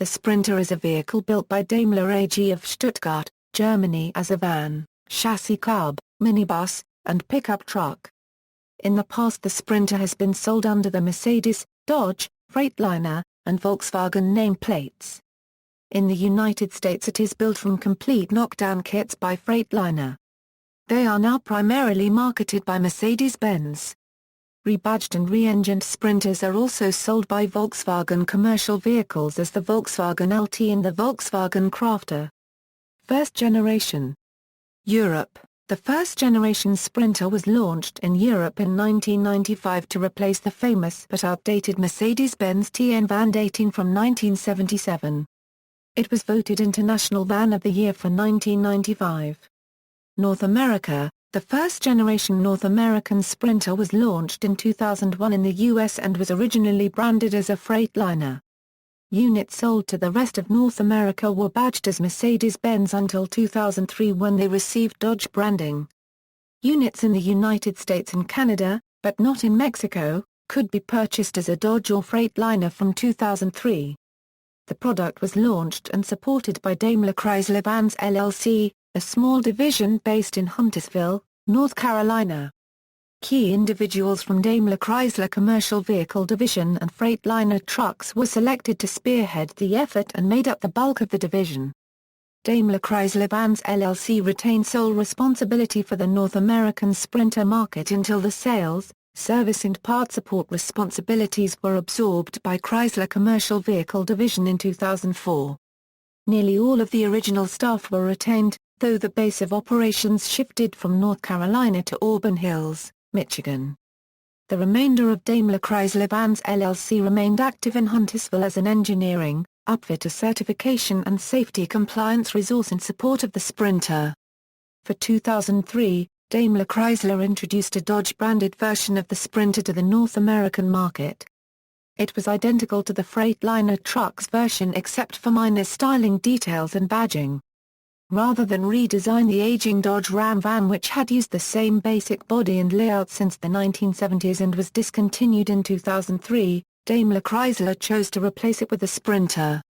The Sprinter is a vehicle built by Daimler AG of Stuttgart, Germany as a van, chassis cab, minibus, and pickup truck. In the past the Sprinter has been sold under the Mercedes, Dodge, Freightliner, and Volkswagen nameplates. In the United States it is built from complete knockdown kits by Freightliner. They are now primarily marketed by Mercedes-Benz. Rebadged and re-engined Sprinters are also sold by Volkswagen Commercial Vehicles as the Volkswagen LT and the Volkswagen Crafter. First generation. Europe. The first-generation Sprinter was launched in Europe in 1995 to replace the famous but outdated Mercedes-Benz TN van dating from 1977. It was voted International Van of the Year for 1995. North America. The first-generation North American Sprinter was launched in 2001 in the US and was originally branded as a Freightliner. Units sold to the rest of North America were badged as Mercedes-Benz until 2003 when they received Dodge branding. Units in the United States and Canada, but not in Mexico, could be purchased as a Dodge or Freightliner from 2003. The product was launched and supported by Daimler Chrysler Vans LLC, a small division based in Huntersville, North Carolina. Key individuals from Daimler Chrysler Commercial Vehicle Division and Freightliner trucks were selected to spearhead the effort and made up the bulk of the division. Daimler Chrysler Vans LLC retained sole responsibility for the North American Sprinter market until the sales, service and part support responsibilities were absorbed by Chrysler Commercial Vehicle Division in 2004. Nearly all of the original staff were retained, though the base of operations shifted from North Carolina to Auburn Hills, Michigan. The remainder of Daimler Chrysler Vans LLC remained active in Huntersville as an engineering, upfitter certification and safety compliance resource in support of the Sprinter. For 2003, Daimler Chrysler introduced a Dodge-branded version of the Sprinter to the North American market. It was identical to the Freightliner truck's version except for minor styling details and badging. Rather than redesign the aging Dodge Ram van which had used the same basic body and layout since the 1970s and was discontinued in 2003, Daimler Chrysler chose to replace it with the Sprinter.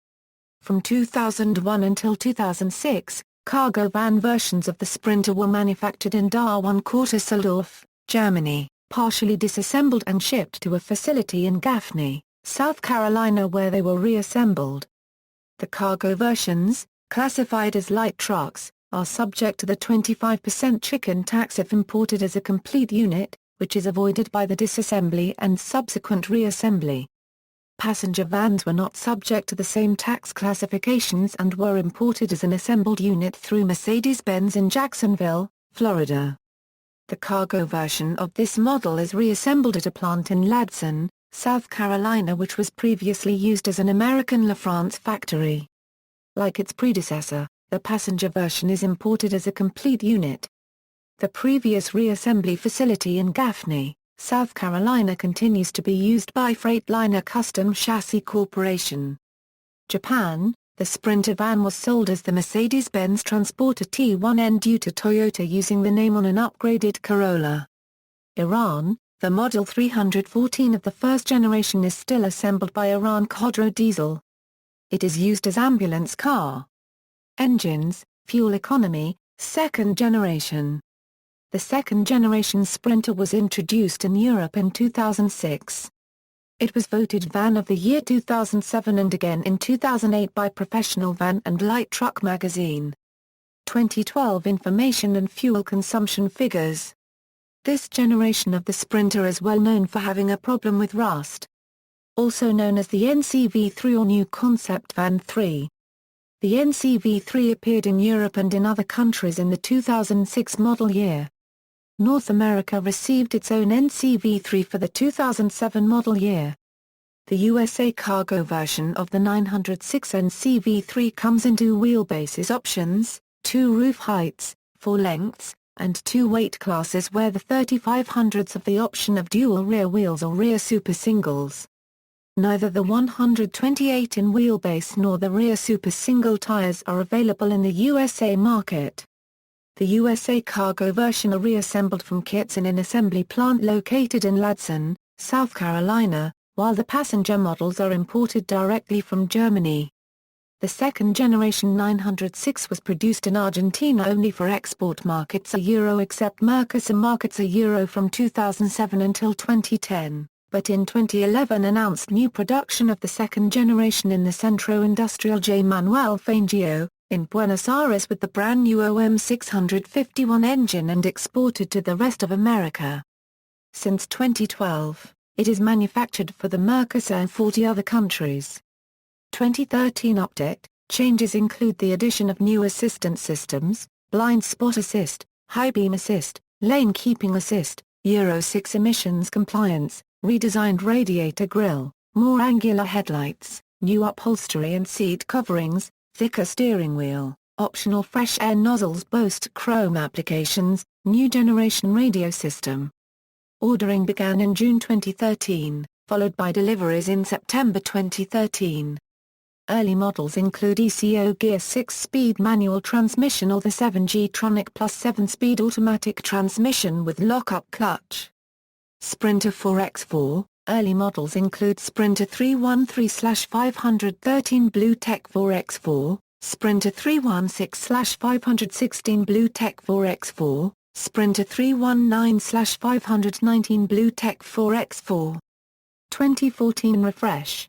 From 2001 until 2006, cargo van versions of the Sprinter were manufactured in Darwin-Kürtisseldorf, Germany, partially disassembled and shipped to a facility in Gaffney, South Carolina where they were reassembled. The cargo versions, classified as light trucks, are subject to the 25% chicken tax if imported as a complete unit, which is avoided by the disassembly and subsequent reassembly. Passenger vans were not subject to the same tax classifications and were imported as an assembled unit through Mercedes-Benz in Jacksonville, Florida. The cargo version of this model is reassembled at a plant in Ladson, South Carolina which was previously used as an American LaFrance factory. Like its predecessor, the passenger version is imported as a complete unit. The previous reassembly facility in Gaffney, South Carolina continues to be used by Freightliner Custom Chassis Corporation. Japan, the Sprinter van was sold as the Mercedes-Benz Transporter T1N due to Toyota using the name on an upgraded Corolla. Iran, the Model 314 of the first generation is still assembled by Iran Khodro Diesel. It is used as ambulance car. Engines, fuel economy, second generation. The second-generation Sprinter was introduced in Europe in 2006. It was voted Van of the Year 2007 and again in 2008 by Professional Van and Light Truck magazine. 2012 information and fuel consumption figures. This generation of the Sprinter is well known for having a problem with rust. Also known as the NCV3 or New Concept Van 3. The NCV3 appeared in Europe and in other countries in the 2006 model year. North America received its own NCV3 for the 2007 model year. The USA cargo version of the 906 NCV3 comes in 2 wheelbases options, 2 roof heights, 4 lengths, and 2 weight classes where the 3500s of the option of dual rear wheels or rear super singles. Neither the 128 in wheelbase nor the rear super single tires are available in the USA market. The USA cargo version are reassembled from kits in an assembly plant located in Ladson, South Carolina, while the passenger models are imported directly from Germany. The second generation 906 was produced in Argentina only for export markets except Mercosur markets from 2007 until 2010, but in 2011 announced new production of the second generation in the Centro Industrial J. Manuel Fangio, in Buenos Aires with the brand new OM 651 engine and exported to the rest of America. Since 2012, it is manufactured for the Mercosur and 40 other countries. 2013 update changes include the addition of new assistance systems, blind spot assist, high beam assist, lane keeping assist, Euro 6 emissions compliance, redesigned radiator grille, more angular headlights, new upholstery and seat coverings, thicker steering wheel, optional fresh air nozzles, boast chrome applications, new generation radio system. Ordering began in June 2013, followed by deliveries in September 2013. Early models include ECO gear 6-speed manual transmission or the 7G-tronic plus 7-speed automatic transmission with lock-up clutch. Sprinter 4x4, early models include Sprinter 313/513 Blue Tech 4x4, Sprinter 316/516 Blue Tech 4x4, Sprinter 319/519 Blue Tech 4x4. 2014 refresh.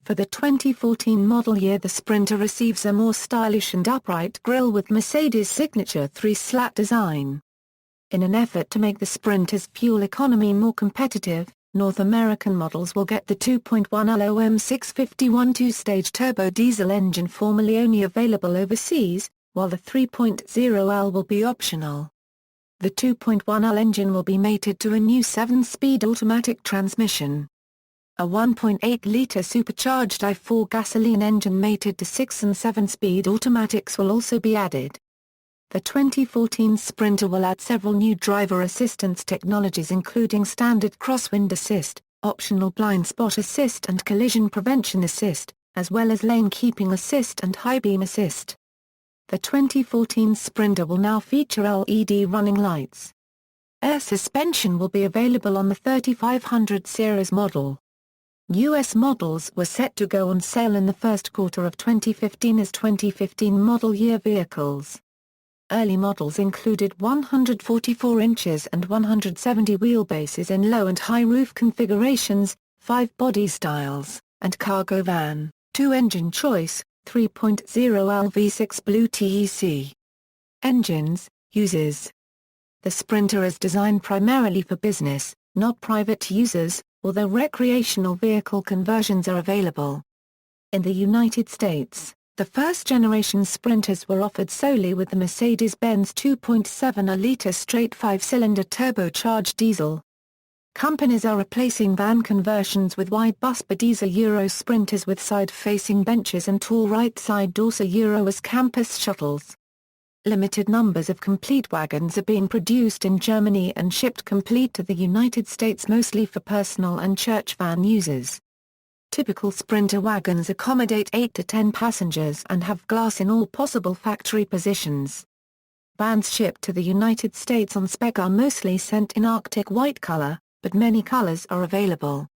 For the 2014 model year, the Sprinter receives a more stylish and upright grille with Mercedes' signature 3-slat design. In an effort to make the Sprinter's fuel economy more competitive, North American models will get the 2.1L OM 651 two-stage turbo diesel engine formerly only available overseas, while the 3.0L will be optional. The 2.1L engine will be mated to a new 7-speed automatic transmission. A 1.8-litre supercharged I4 gasoline engine mated to 6 and 7-speed automatics will also be added. The 2014 Sprinter will add several new driver assistance technologies including standard crosswind assist, optional blind spot assist and collision prevention assist, as well as lane keeping assist and high beam assist. The 2014 Sprinter will now feature LED running lights. Air suspension will be available on the 3500 series model. U.S. models were set to go on sale in the first quarter of 2015 as 2015 model year vehicles. Early models included 144 inches and 170 wheelbases in low and high roof configurations, 5 body styles, and cargo van, 2-engine choice, 3.0L V6 Blue TEC. Engines, uses. The Sprinter is designed primarily for business, not private users, although recreational vehicle conversions are available. In the United States, the first-generation Sprinters were offered solely with the Mercedes-Benz 2.7-liter straight 5-cylinder turbocharged diesel. Companies are replacing van conversions with wide bus bodies Euro Sprinters with side-facing benches and tall right-side doors Euro as campus shuttles. Limited numbers of complete wagons are being produced in Germany and shipped complete to the United States mostly for personal and church van users. Typical Sprinter wagons accommodate 8 to 10 passengers and have glass in all possible factory positions. Vans shipped to the United States on spec are mostly sent in Arctic white color, but many colors are available.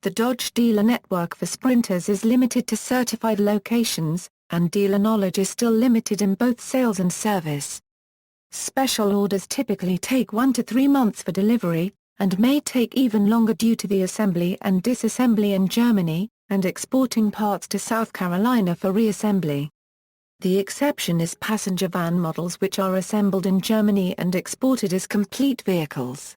The Dodge dealer network for Sprinters is limited to certified locations, and dealer knowledge is still limited in both sales and service. Special orders typically take 1 to 3 months for delivery, and may take even longer due to the assembly and disassembly in Germany, and exporting parts to South Carolina for reassembly. The exception is passenger van models which are assembled in Germany and exported as complete vehicles.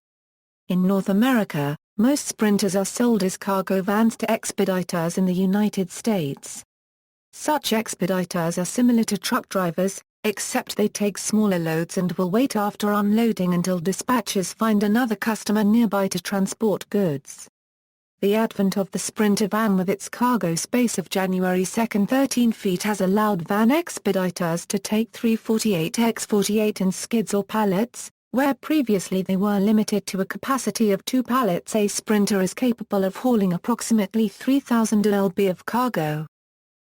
In North America, most Sprinters are sold as cargo vans to expediters in the United States. Such expediters are similar to truck drivers, except they take smaller loads and will wait after unloading until dispatchers find another customer nearby to transport goods. The advent of the Sprinter van with its cargo space of January 2, 13 feet has allowed van expediters to take 348x48 in skids or pallets, where previously they were limited to a capacity of 2 pallets. A Sprinter is capable of hauling approximately 3,000 lb of cargo.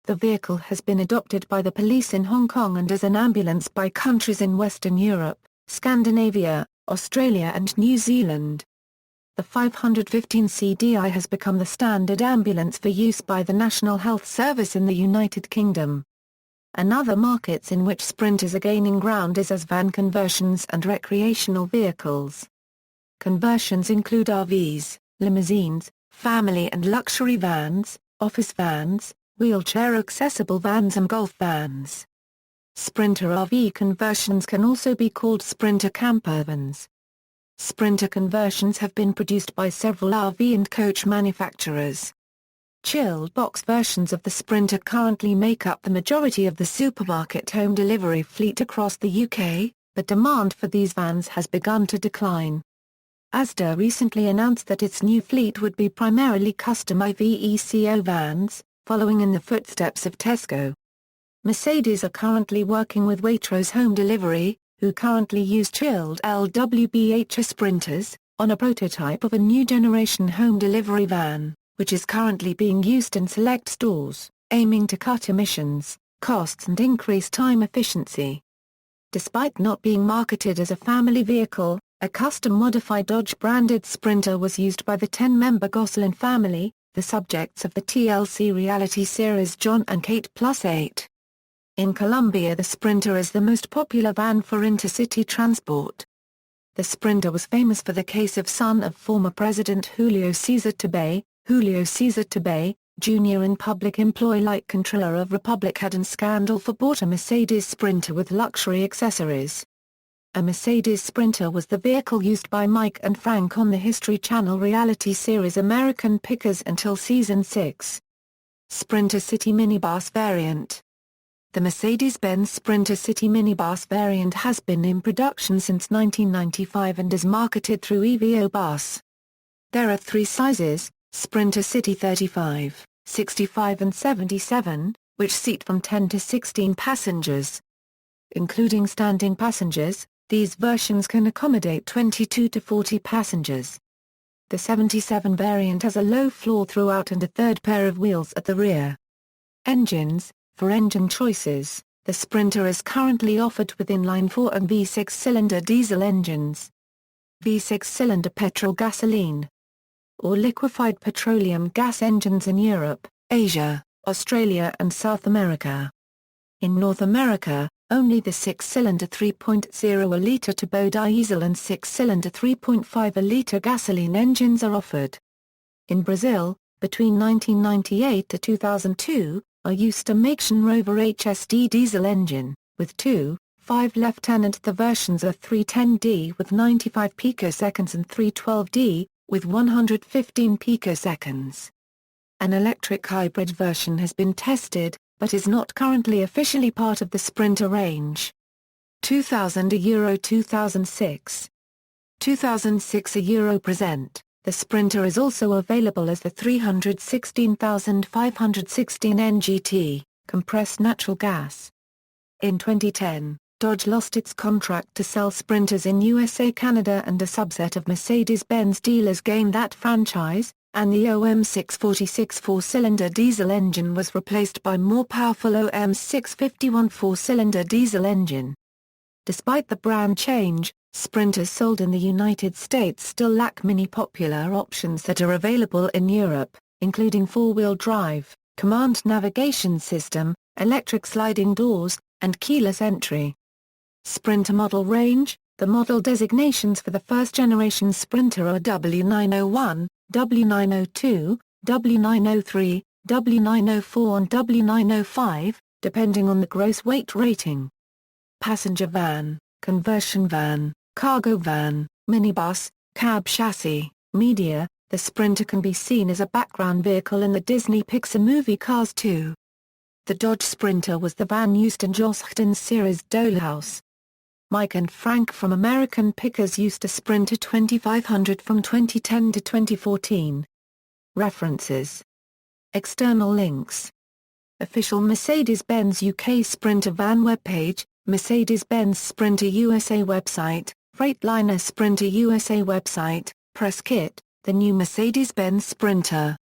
The vehicle has been adopted by the police in Hong Kong and as an ambulance by countries in Western Europe, Scandinavia, Australia and New Zealand. the 515 CDI has become the standard ambulance for use by the National Health Service in the United Kingdom. Another markets in which Sprinters are gaining ground is as van conversions and recreational vehicles. Conversions include RVs, limousines, family and luxury vans, office vans, wheelchair-accessible vans and golf vans. Sprinter RV conversions can also be called Sprinter campervans. Sprinter conversions have been produced by several RV and coach manufacturers. Chilled box versions of the Sprinter currently make up the majority of the supermarket home delivery fleet across the UK, but demand for these vans has begun to decline. Asda recently announced that its new fleet would be primarily custom IVECO vans, following in the footsteps of Tesco. Mercedes are currently working with Waitrose Home Delivery, who currently use chilled LWBH Sprinters, on a prototype of a new generation home delivery van, which is currently being used in select stores, aiming to cut emissions, costs and increase time efficiency. Despite not being marketed as a family vehicle, a custom-modified Dodge-branded Sprinter was used by the 10-member Gosselin family, the subjects of the TLC reality series John and Kate +8. In Colombia, the Sprinter is the most popular van for intercity transport. The Sprinter was famous for the case of son of former President Julio Cesar Tabay, Jr. in public employ like Comptroller of Republic had an scandal for bought a Mercedes Sprinter with luxury accessories. A Mercedes Sprinter was the vehicle used by Mike and Frank on the History Channel reality series American Pickers until Season 6. Sprinter City Minibus Variant. The Mercedes-Benz Sprinter City Minibus variant has been in production since 1995 and is marketed through EVO Bus. There are three sizes, Sprinter City 35, 65 and 77, which seat from 10 to 16 passengers. Including standing passengers, these versions can accommodate 22 to 40 passengers. The 77 variant has a low floor throughout and a third pair of wheels at the rear. Engines. For engine choices, the Sprinter is currently offered with inline-4 and V6-cylinder diesel engines. V6-cylinder petrol-gasoline or liquefied petroleum gas engines in Europe, Asia, Australia and South America. In North America, only the 6-cylinder 3.0-litre turbo diesel and 6-cylinder 3.5-litre gasoline engines are offered. In Brazil, between 1998 to 2002, are used a Maxion Rover HSD diesel engine, with 2.5 Lieutenant. The versions are 310D with 95 picoseconds and 312D, with 115 picoseconds. An electric hybrid version has been tested, but is not currently officially part of the Sprinter range. 2000 Euro 2006. 2006 Euro present. The Sprinter is also available as the 316,516 NGT, compressed natural gas. In 2010, Dodge lost its contract to sell Sprinters in USA, Canada and a subset of Mercedes-Benz dealers gained that franchise, and the OM646 four-cylinder diesel engine was replaced by more powerful OM651 four-cylinder diesel engine. Despite the brand change, Sprinters sold in the United States still lack many popular options that are available in Europe, including four-wheel drive, command navigation system, electric sliding doors, and keyless entry. Sprinter model range. The model designations for the first-generation Sprinter are W901, W902, W903, W904 and W905, depending on the gross weight rating. Passenger van, conversion van, cargo van, minibus, cab chassis, media. The Sprinter can be seen as a background vehicle in the Disney Pixar movie Cars 2. The Dodge Sprinter was the van used in Joss Whedon's series Dollhouse. Mike and Frank from American Pickers used a Sprinter 2500 from 2010 to 2014. References. External links. Official Mercedes-Benz UK Sprinter van webpage, Mercedes-Benz Sprinter USA website, Freightliner Sprinter USA website, press kit, the new Mercedes-Benz Sprinter.